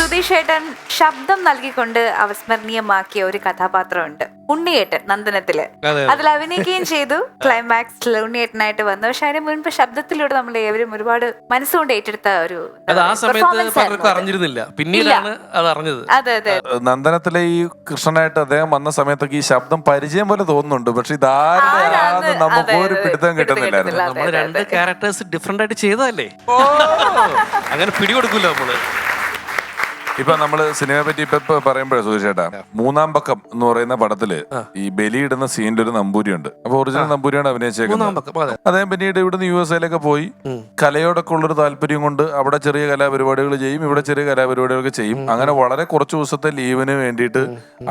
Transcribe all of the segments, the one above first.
സുധീഷ് ഏട്ടൻ ശബ്ദം നൽകിക്കൊണ്ട് അവസ്മരണീയമാക്കിയ ഒരു കഥാപാത്രമുണ്ട്, ഉണ്ണിയേട്ടൻ നന്ദനത്തില്. അതിൽ അഭിനയിക്കുകയും ചെയ്തു. ക്ലൈമാക്സിൽ ഉണ്ണിയേട്ടനായിട്ട് വന്നു. പക്ഷെ അതിന് മുൻപ് ശബ്ദത്തിലൂടെ നമ്മൾ ഏവരും ഒരുപാട് മനസ്സുകൊണ്ട് ഏറ്റെടുത്ത ഒരു അറിഞ്ഞിരുന്നില്ല, പിന്നീടാണ് അത് അറിഞ്ഞത്. അതെ അതെ. നന്ദനത്തിലെ ഈ കൃഷ്ണനായിട്ട് അദ്ദേഹം വന്ന സമയത്തൊക്കെ ഈ ശബ്ദം പരിചയം പോലെ തോന്നുന്നുണ്ട്, പക്ഷെ ഇതാരാന്ന് നമുക്ക് ഒരു പിടുത്തം കിട്ടുന്നില്ലായിരുന്നു. നമ്മൾ രണ്ട് ക്യാരക്ടേഴ്സ് ഡിഫറെന്റ് ആയിട്ട് ചെയ്തതല്ലേ, അങ്ങനെ പിടികൊടുക്കൂല നമ്മള്. ഇപ്പൊ നമ്മള് സിനിമയെ പറ്റി ഇപ്പൊ പറയുമ്പോഴേ സുധീഷേട്ടാ, മൂന്നാം പക്കം എന്ന് പറയുന്ന പടത്തില് ഈ ബലിയിടുന്ന സീനിൽ ഒരു നമ്പൂരിയുണ്ട്. അപ്പൊ ഒറിജിനൽ നമ്പൂരിയാണ് അഭിനയിച്ചേക്കുന്നത്. അദ്ദേഹം പിന്നീട് ഇവിടുന്ന് USA പോയി കലയോടൊക്കെ ഉള്ളൊരു താല്പര്യം കൊണ്ട് അവിടെ ചെറിയ കലാപരിപാടികൾ ചെയ്യും, ഇവിടെ ചെറിയ കലാപരിപാടികളൊക്കെ ചെയ്യും. അങ്ങനെ വളരെ കുറച്ചു ദിവസത്തെ ലീവിന് വേണ്ടിയിട്ട്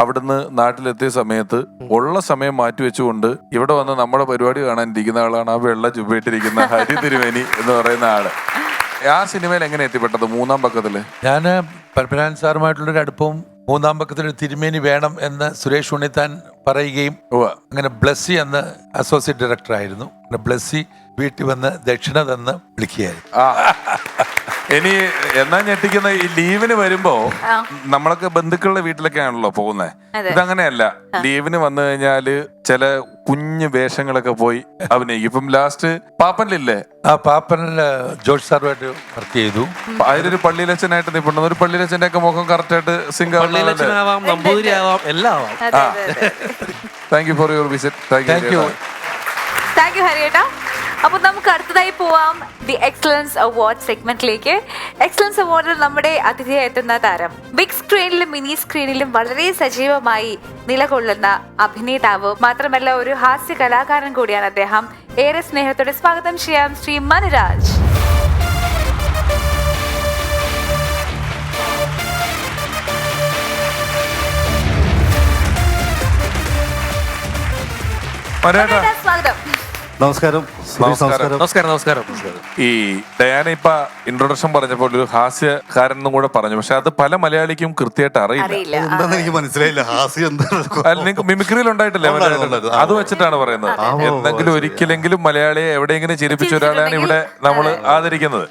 അവിടുന്ന് നാട്ടിലെത്തിയ സമയത്ത് ഉള്ള സമയം മാറ്റിവെച്ചുകൊണ്ട് ഇവിടെ വന്ന് നമ്മുടെ പരിപാടി കാണാൻ ഇരിക്കുന്ന ആളാണ് ആ വെള്ള ചുബയിട്ടിരിക്കുന്ന ഹരി തിരുമേനി എന്ന് പറയുന്ന ആള്. ആ സിനിമയിൽ എങ്ങനെ എത്തിപ്പെട്ടത് മൂന്നാം പക്കത്തില്? ഞാന് പത്മനാഭൻ സാറുമായിട്ടുള്ളൊരു അടുപ്പവും മൂന്നാം പക്കത്തിൽ തിരുമേനി വേണം എന്ന് സുരേഷ് ഉണ്ണിത്താൻ പറയുകയും അങ്ങനെ ബ്ലസ്സി എന്ന അസോസിയേറ്റ് ഡയറക്ടർ ആയിരുന്നു. ബ്ലസ്സി വീട്ടിൽ വന്ന് ദക്ഷിണ തന്ന് വിളിക്കുകയായിരുന്നു. ഇനി എന്നാ ഞെട്ടിക്കുന്ന ഈ ലീവിന് വരുമ്പോ നമ്മളൊക്കെ ബന്ധുക്കളുടെ വീട്ടിലൊക്കെ ആണല്ലോ പോകുന്നത്. ഇതങ്ങനെയല്ല, ലീവിന് വന്നു കഴിഞ്ഞാല് ചില കുഞ്ഞു വേഷങ്ങളൊക്കെ പോയി അഭിനയിക്കും. ഇപ്പം ലാസ്റ്റ് പാപ്പനിലില്ലേ, ആ പാപ്പനില് ജോർജ് സാറുമായിട്ട് വർക്ക് ചെയ്തു. അതിലൊരു പള്ളിയിലച്ഛനായിട്ട് നിൽപ്പുണ്ട്. ഒരു പള്ളിയിലച്ഛന്റെ ഒക്കെ മുഖം കറക്റ്റ് ആയിട്ട് സിംഗ് പള്ളിയിലച്ഛനാവാം, നമ്പൂതിരിയാവാം, എല്ലാം ആവാം. Thank you for your visit. Thank you ഹരിയേട്ടാ. അപ്പൊ നമുക്ക് അടുത്തതായി പോവാം ദി എക്സലൻസ് അവാർഡ് സെഗ്മെന്റിലേക്ക്. എക്സലൻസ് അവാർഡിൽ നമ്മുടെ അതിഥിയായി എത്തുന്ന താരം ബിഗ് സ്ക്രീനിലും മിനി സ്ക്രീനിലും വളരെ സജീവമായി നിലകൊള്ളുന്ന അഭിനേതാവ് മാത്രമല്ല ഒരു ഹാസ്യ കലാകാരൻ കൂടിയാണ് അദ്ദേഹം. ഏറെ സ്നേഹത്തോടെ സ്വാഗതം ചെയ്യാം ശ്രീ മനുരാജ്. സ്വാഗതം. നമസ്കാരം. നമസ്കാരം. ഈ ഡയാന ഇപ്പൊ ഇൻട്രൊഡക്ഷൻ പറഞ്ഞപ്പോൾ ഒരു ഹാസ്യക്കാരൻ എന്നും കൂടെ പറഞ്ഞു, പക്ഷെ അത് പല മലയാളിക്കും കൃത്യമായിട്ട് അറിയില്ല. എന്താന്ന് എനിക്ക് മനസ്സിലായില്ല. ഹാസ്യം നിങ്ങൾക്ക് മിമിക്രിയിൽ ഉണ്ടായിട്ടില്ലേ? അത് വെച്ചിട്ടാണ് പറയുന്നത്. എന്തെങ്കിലും ഒരിക്കലെങ്കിലും മലയാളിയെ എവിടെയെങ്കിലും ചിരിപ്പിച്ച ഒരാളെയാണ് ഇവിടെ നമ്മൾ ആദരിക്കുന്നത്.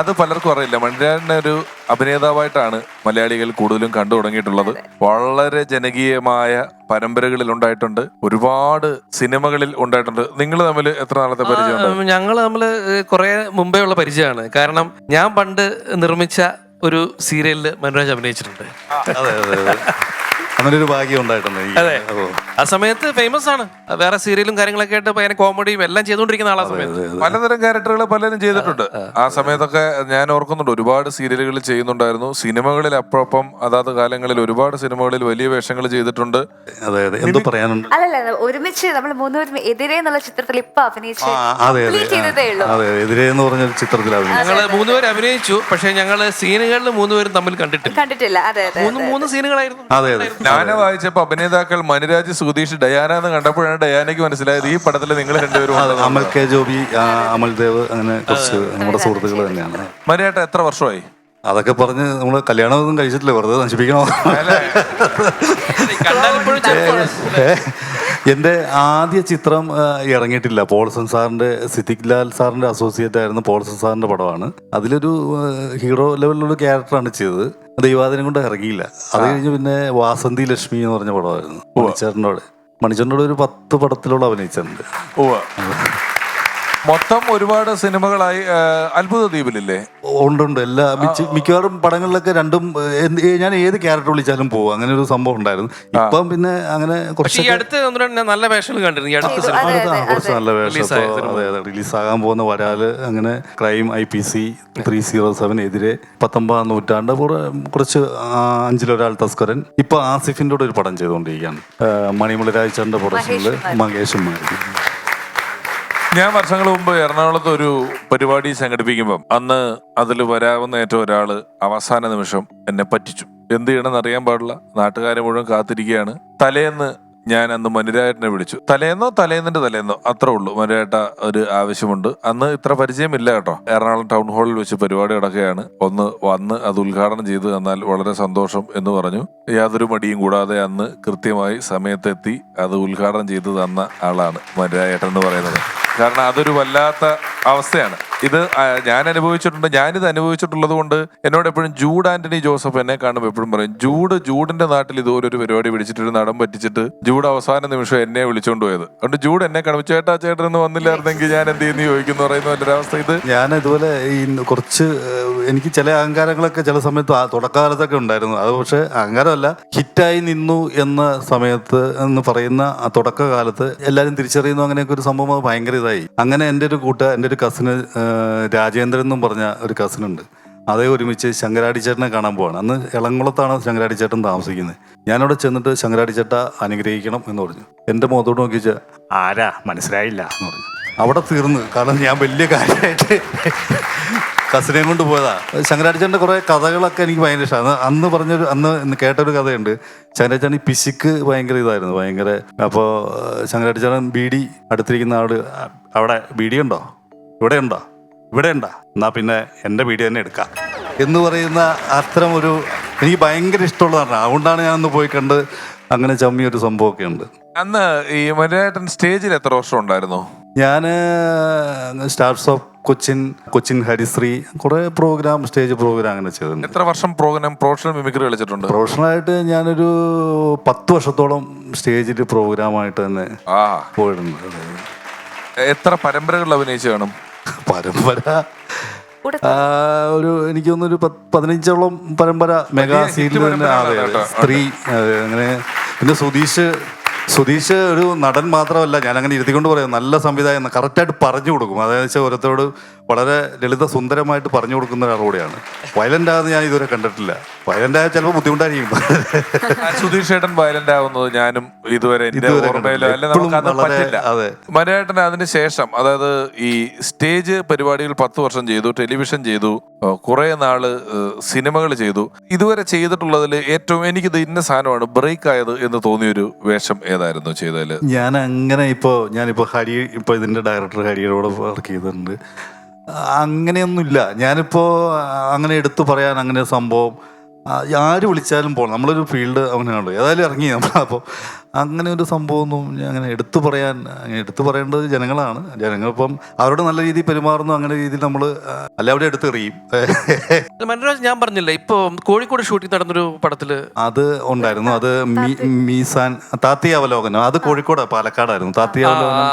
അത് പലർക്കും അറിയില്ല. മണിരാജനെ ഒരു അഭിനേതാവായിട്ടാണ് മലയാളികൾ കൂടുതലും കണ്ടു തുടങ്ങിയിട്ടുള്ളത്. വളരെ ജനകീയമായ പരമ്പരകളിൽ ഉണ്ടായിട്ടുണ്ട്, ഒരുപാട് സിനിമകളിൽ ഉണ്ടായിട്ടുണ്ട്. നിങ്ങൾ തമ്മിൽ എത്ര നാളത്തെ പരിചയം? ഞങ്ങൾ തമ്മിൽ കുറെ മുമ്പേ ഉള്ള പരിചയമാണ്. കാരണം ഞാൻ പണ്ട് നിർമ്മിച്ച ഒരു സീരിയലില് മനുരാജ് അഭിനയിച്ചിട്ടുണ്ട്. അങ്ങനെ ഒരു ഭാഗ്യം ഉണ്ടായിട്ടുണ്ട്. അതെ, ആ സമയത്ത് ഫേമസ് ആണ്. വേറെ സീരിയലും കാര്യങ്ങളൊക്കെ ആയിട്ട് ഭയങ്കര കോമഡിയും എല്ലാം ചെയ്തുകൊണ്ടിരിക്കുന്ന ആളാ സമയത്ത്. പലതരം ക്യാരക്ടറുകൾ പലരും ചെയ്തിട്ടുണ്ട്. ആ സമയത്തൊക്കെ ഞാൻ ഓർക്കുന്നുണ്ട്, ഒരുപാട് സീരിയലുകൾ ചെയ്യുന്നുണ്ടായിരുന്നു. സിനിമകളിൽ അപ്പുറം അതാത് കാലങ്ങളിൽ ഒരുപാട് സിനിമകളിൽ വലിയ വേഷങ്ങൾ ചെയ്തിട്ടുണ്ട്. അതെ, എന്തോ പറയാനുണ്ട്. അല്ലല്ല, ഒരുമിച്ച് നമ്മൾ മൂന്നുപേരും എതിരെ എന്നുള്ള ചിത്രത്തിൽ ഇപ്പൊ അഭിനയിച്ചു. അതെ, എതിരെ എന്ന് പറഞ്ഞ ചിത്രത്തിൽ ഞങ്ങള് മൂന്നുപേരും അഭിനയിച്ചു. പക്ഷെ ഞങ്ങള് സീനുകളിൽ മൂന്നുപേരും തമ്മിൽ കണ്ടിട്ടില്ല. മൂന്ന് സീനുകളായിരുന്നു. അതെ, ഞാൻ വായിച്ചപ്പോ അഭിനേതാക്കൾ മനുരാജ്, സുധീഷ്, ഡയാന എന്ന് കണ്ടപ്പോഴാണ് ഡയാനയ്ക്ക് മനസ്സിലായത് ഈ പടത്തിൽ നിങ്ങൾ രണ്ടുപേരും. അമൽ കെ ജോബി, അമൽ ദേവ്, അങ്ങനെ കുറച്ച് നമ്മുടെ സുഹൃത്തുക്കൾ തന്നെയാണ്. മനുരാജ എത്ര വർഷമായി? അതൊക്കെ പറഞ്ഞ് നമ്മള് കല്യാണമൊന്നും കഴിച്ചിട്ടില്ല, വെറുതെ നശിപ്പിക്കണോ? എൻ്റെ ആദ്യ ചിത്രം ഇറങ്ങിയിട്ടില്ല. പോൾസൺ സാറിൻ്റെ, സിദ്ദിഖ് ലാൽ സാറിൻ്റെ അസോസിയേറ്റ് ആയിരുന്നു. പോൾസൺ സാറിൻ്റെ പടമാണ്. അതിലൊരു ഹീറോ ലെവലിലുള്ള ക്യാരക്ടറാണ് ചെയ്തത്. ദൈവാദിനം കൊണ്ട് ഇറങ്ങിയില്ല. അത് കഴിഞ്ഞ് പിന്നെ വാസന്തി ലക്ഷ്മി എന്ന് പറഞ്ഞ പടമായിരുന്നു. മണിച്ചേട്ടനോട് ഒരു 10 പടത്തിലുള്ള അഭിനയിച്ചിട്ടുണ്ട്. മൊത്തം ഒരുപാട് സിനിമകളായി. അത്ഭുത ദ്വീപിലില്ലേ? ഉണ്ട്. എല്ലാ മിക്കവാറും പടങ്ങളിലൊക്കെ രണ്ടും ഞാൻ ഏത് ക്യാരക്ടർ വിളിച്ചാലും പോകും. അങ്ങനെ ഒരു സംഭവം ഉണ്ടായിരുന്നു. ഇപ്പം പിന്നെ അങ്ങനെ കുറച്ച് നല്ല വേഷങ്ങൾ കണ്ടിരുന്നു. കുറച്ച് നല്ല വേഷം റിലീസാകാൻ പോകുന്ന വരാല്, അങ്ങനെ ക്രൈം, IPC 307 എതിരെ, 19-ാം നൂറ്റാണ്ട്, കുറച്ച് 5-ലൊരാൾ തസ്കരൻ. ഇപ്പൊ ആസിഫിന്റെ കൂടെ ഒരു പടം ചെയ്തുകൊണ്ടിരിക്കുകയാണ്. മണിമുളി രാജേന്ദ്രന്റെ പ്രൊഡക്ഷനില് മഹേഷും മാരി. ഞാൻ വർഷങ്ങൾ മുമ്പ് എറണാകുളത്ത് ഒരു പരിപാടി സംഘടിപ്പിക്കുമ്പം അന്ന് അതിൽ വരാവുന്ന ഏറ്റവും ഒരാള് അവസാന നിമിഷം എന്നെ പറ്റിച്ചു. എന്ത് ചെയ്യണമെന്ന് അറിയാൻ പാടില്ല. നാട്ടുകാരെ മുഴുവൻ കാത്തിരിക്കുകയാണ്. തലേന്ന് ഞാൻ അന്ന് മനുരാജനെ വിളിച്ചു. തലേന്നിന്റെ തലേന്നോ അത്രേ ഉള്ളൂ. മനുരാജ ഒരു ആവശ്യമുണ്ട്. അന്ന് ഇത്ര പരിചയമില്ല കേട്ടോ. എറണാകുളം ടൗൺ ഹാളിൽ വെച്ച് പരിപാടി നടക്കുകയാണ്. ഒന്ന് വന്ന് അത് ഉദ്ഘാടനം ചെയ്ത് തന്നാൽ വളരെ സന്തോഷം എന്ന് പറഞ്ഞു. യാതൊരു മടിയും കൂടാതെ അന്ന് കൃത്യമായി സമയത്തെത്തി അത് ഉദ്ഘാടനം ചെയ്ത് തന്ന ആളാണ് മനുരാജേട്ടൻ എന്ന് പറയുന്നത്. കാരണം അതൊരു വല്ലാത്ത അവസ്ഥയാണ്. ഇത് ഞാനിത് അനുഭവിച്ചിട്ടുള്ളത് കൊണ്ട് എന്നോട് എപ്പോഴും ജൂഡ് ആന്റണി ജോസഫ് എന്നെ കാണുമ്പോൾ എപ്പോഴും പറയും, ജൂഡിന്റെ നാട്ടിൽ ഇതുപോലൊരു പരിപാടി പിടിച്ചിട്ട് ഒരു നടൻ പറ്റിച്ചിട്ട് ജൂഡ് അവസാന നിമിഷം എന്നെ വിളിച്ചോണ്ട് പോയത്. അതുകൊണ്ട് ജൂഡ് എന്നെ കാണുമ്പോൾ ചേട്ടൻ വന്നില്ലായിരുന്നെങ്കിൽ ഞാൻ എന്ത് ചെയ്യുന്നു ചോദിക്കുന്നു പറയുന്ന ഒരവസ്ഥ. ഇത് ഞാൻ ഇതുപോലെ ഈ കുറച്ച് എനിക്ക് ചില അഹങ്കാരങ്ങളൊക്കെ ചില സമയത്ത് തുടക്കകാലത്തൊക്കെ ഉണ്ടായിരുന്നു. അത് പക്ഷെ അഹങ്കാരമല്ല, ഹിറ്റായി നിന്നു എന്ന സമയത്ത് എന്ന് പറയുന്ന ആ തുടക്കകാലത്ത് എല്ലാവരും തിരിച്ചറിയുന്നു. അങ്ങനെയൊക്കെ ഒരു സംഭവം അത് ഭയങ്കര ഇതായി. അങ്ങനെ എൻ്റെ ഒരു കസിന് രാജേന്ദ്രൻ എന്നും പറഞ്ഞ ഒരു കസിനുണ്ട്. അതേ ഒരുമിച്ച് ശങ്കരാടി ചേട്ടനെ കാണാൻ പോവാണ്. അന്ന് എളംകുളത്താണ് ശങ്കരാടി ചേട്ടൻ താമസിക്കുന്നത്. ഞാനവിടെ ചെന്നിട്ട് ശങ്കരാടി ചേട്ട അനുഗ്രഹിക്കണം എന്ന് പറഞ്ഞു. എൻ്റെ മുഖത്തോട്ട് നോക്കിച്ചാൽ ആരാ മനസ്സിലായില്ല എന്ന് പറഞ്ഞു. അവിടെ തീർന്ന്. കാരണം ഞാൻ വലിയ കാര്യമായിട്ട് കസിനെയും കൊണ്ട് പോയതാ. ശങ്കരാടി ചേട്ടൻ്റെ കുറേ കഥകളൊക്കെ എനിക്ക് ഭയങ്കര ഇഷ്ടമാണ്. അന്ന് കേട്ടൊരു കഥയുണ്ട്. ശങ്കരാടി ചേട്ടൻ ഈ പിശുക്ക് ഭയങ്കര ഇതായിരുന്നു, ഭയങ്കര. അപ്പോൾ ശങ്കരാടി ചേട്ടൻ ബീഡി അടുത്തിരിക്കുന്ന ആള്, അവിടെ ബീഡി ഉണ്ടോ, ഇവിടെ ഉണ്ടോ, ഇവിടെ ഉണ്ടോ, എന്നാ പിന്നെ എൻ്റെ ബീഡി തന്നെ എടുക്കാം എന്ന് പറയുന്ന അത്തരം ഒരു എനിക്ക് ഭയങ്കര ഇഷ്ടമുള്ളതാണ്. അതുകൊണ്ടാണ് ഞാനൊന്ന് പോയി കണ്ട് അങ്ങനെ ചമ്മിയൊരു സംഭവമൊക്കെ ഉണ്ട്. അന്ന് ഈ മനുരാജേട്ടൻ സ്റ്റേജിൽ എത്ര വർഷം ഉണ്ടായിരുന്നു? ഞാൻ സ്റ്റാർസ് ഓഫ് കൊച്ചിൻ ഹരിശ്രീ കുറെ സ്റ്റേജ് പ്രോഗ്രാം അങ്ങനെ ചെയ്തിട്ടുണ്ട്. എത്ര വർഷം പ്രൊഫഷണൽ മിമിക്രി കളിച്ചിട്ടുണ്ട്? പ്രൊഫഷണലായിട്ട് ഞാനൊരു 10 വർഷത്തോളം സ്റ്റേജിൽ പ്രോഗ്രാമായിട്ട് തന്നെ പോയിട്ടുണ്ട്. എത്ര പരമ്പരകൾ അഭിനയിച്ചു കാണും? പരമ്പര എനിക്ക് തോന്നുന്നു 15ഓളം പരമ്പര മെഗാ സീരിയൽ തന്നെ. അതെ, സ്ത്രീ അങ്ങനെ. പിന്നെ സുധീഷ് ഒരു നടൻ മാത്രമല്ല, ഞാൻ അങ്ങനെ ഇരുത്തിക്കൊണ്ട് പറയാം, നല്ല സംവിധായകൻ, കറക്റ്റായിട്ട് പറഞ്ഞു കൊടുക്കും. അതായത് വെച്ചാൽ ഓരോരുത്തരോട് വളരെ ലളിത സുന്ദരമായിട്ട് പറഞ്ഞു കൊടുക്കുന്ന ഒരാളോടെയാണ്. വയലന്റ് ആകുന്നത് ഞാൻ ഇതുവരെ കണ്ടിട്ടില്ല. വയലന്റ് ആയ ചിലപ്പോൾ ബുദ്ധിമുട്ടായിരിക്കും. സുധീഷ് ചേട്ടൻ വയലന്റ് ആവുന്നത് ഞാനും ഇതുവരെ മനുരാജേട്ടൻ അതിന് ശേഷം, അതായത് ഈ സ്റ്റേജ് പരിപാടികൾ 10 വർഷം ചെയ്തു, ടെലിവിഷൻ ചെയ്തു, കുറെ നാള് സിനിമകൾ ചെയ്തു. ഇതുവരെ ചെയ്തിട്ടുള്ളതിൽ ഏറ്റവും എനിക്കിത് ഇന്ന സാധനമാണ് ബ്രേക്ക് ആയത് എന്ന് തോന്നിയൊരു വേഷം ഏതായിരുന്നു ചെയ്തതിൽ? ഞാനിപ്പോ ഇതിന്റെ ഡയറക്ടർ ഹരിയോട് വർക്ക് ചെയ്തിട്ടുണ്ട്. അങ്ങനെയൊന്നുമില്ല. ഞാനിപ്പോ അങ്ങനെ എടുത്തു പറയാൻ അങ്ങനെ സംഭവം ആര് വിളിച്ചാലും പോകണം. നമ്മളൊരു ഫീൽഡ് അങ്ങനെയാണല്ലോ, ഏതായാലും ഇറങ്ങി നമ്മൾ. അപ്പോൾ അങ്ങനെ ഒരു സംഭവമൊന്നും അങ്ങനെ എടുത്തു പറയേണ്ടത് ജനങ്ങളാണ്. ജനങ്ങളിപ്പം അവരോട് നല്ല രീതിയിൽ പെരുമാറുന്നു. അങ്ങനെ രീതിയിൽ നമ്മൾ എല്ലാവരും എടുത്തെറിയും. മനോരാജ്, ഞാൻ പറഞ്ഞില്ലേ ഇപ്പൊ കോഴിക്കോട് ഷൂട്ടിംഗ് നടന്നൊരു പടത്തില് അത് ഉണ്ടായിരുന്നു. അത് മീസാൻ താത്തി അവലോകനം. അത് കോഴിക്കോട് പാലക്കാടായിരുന്നു. താത്തി അവലോകനം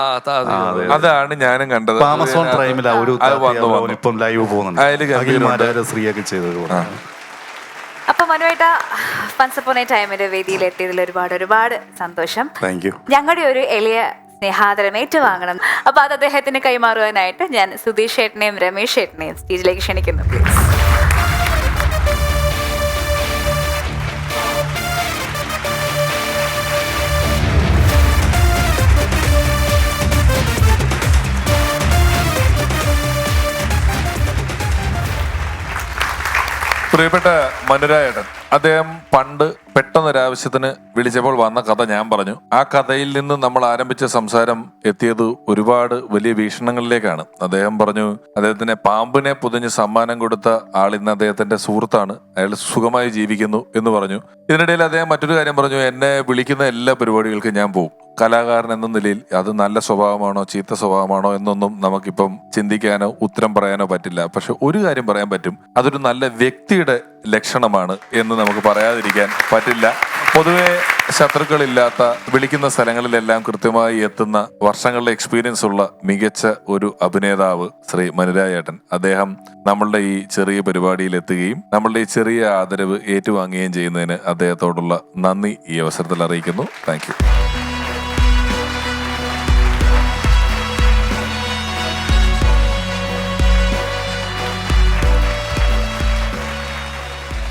അതാണ് ഞാനും കണ്ടത്. ആമസോൺ പ്രൈമിലാ ഒരു ഇപ്പം ലൈവ് പോകുന്നുണ്ട്. ശ്രീയൊക്കെ ചെയ്തത്. അപ്പൊ മനുവേട്ട, വൺസ് അപ്പോൺ എ ടൈമിന്റെ വേദിയിൽ എത്തിയതിൽ ഒരുപാട് സന്തോഷം. ഞങ്ങളുടെ ഒരു എളിയ സ്നേഹാദരം ഏറ്റുവാങ്ങണം. അപ്പൊ അത് അദ്ദേഹത്തിന് കൈമാറുവാനായിട്ട് ഞാൻ സുധീഷ് ചേട്ടനെയും രമേശ് ചേട്ടനെയും സ്റ്റേജിലേക്ക് ക്ഷണിക്കുന്നു. പ്ലീസ്. പ്രിയപ്പെട്ട മനുരാജേട്ടൻ, അദ്ദേഹം പണ്ട് പെട്ടെന്നൊരാവശ്യത്തിന് വിളിച്ചപ്പോൾ വന്ന കഥ ഞാൻ പറഞ്ഞു. ആ കഥയിൽ നിന്ന് നമ്മൾ ആരംഭിച്ച സംസാരം എത്തിയത് ഒരുപാട് വലിയ വീക്ഷണങ്ങളിലേക്കാണ്. അദ്ദേഹം പറഞ്ഞു അദ്ദേഹത്തിന് പാമ്പിനെ പൊതിഞ്ഞ് സമ്മാനം കൊടുത്ത ആൾ ഇന്ന് അദ്ദേഹത്തിന്റെ സുഹൃത്താണ്, അയാൾ സുഖമായി ജീവിക്കുന്നു എന്ന് പറഞ്ഞു. ഇതിനിടയിൽ അദ്ദേഹം മറ്റൊരു കാര്യം പറഞ്ഞു, എന്നെ വിളിക്കുന്ന എല്ലാ പരിപാടികൾക്കും ഞാൻ പോകും. കലാകാരൻ എന്ന നിലയിൽ അത് നല്ല സ്വഭാവമാണോ ചീത്ത സ്വഭാവമാണോ എന്നൊന്നും നമുക്കിപ്പം ചിന്തിക്കാനോ ഉത്തരം പറയാനോ പറ്റില്ല. പക്ഷെ ഒരു കാര്യം പറയാൻ പറ്റും, അതൊരു നല്ല വ്യക്തിയുടെ ലക്ഷണമാണ് എന്ന് നമുക്ക് പറയാതിരിക്കാൻ പറ്റില്ല. പൊതുവെ ശത്രുക്കളില്ലാത്ത, വിളിക്കുന്ന സ്ഥലങ്ങളിലെല്ലാം കൃത്യമായി എത്തുന്ന, വർഷങ്ങളുടെ എക്സ്പീരിയൻസ് ഉള്ള മികച്ച ഒരു അഭിനേതാവ് ശ്രീ മനുരാജേട്ടൻ. അദ്ദേഹം നമ്മളുടെ ഈ ചെറിയ പരിപാടിയിൽ എത്തുകയും നമ്മളുടെ ഈ ചെറിയ ആദരവ് ഏറ്റുവാങ്ങുകയും ചെയ്യുന്നതിന് അദ്ദേഹത്തോടുള്ള നന്ദി ഈ അവസരത്തിൽ അറിയിക്കുന്നു. Thank you.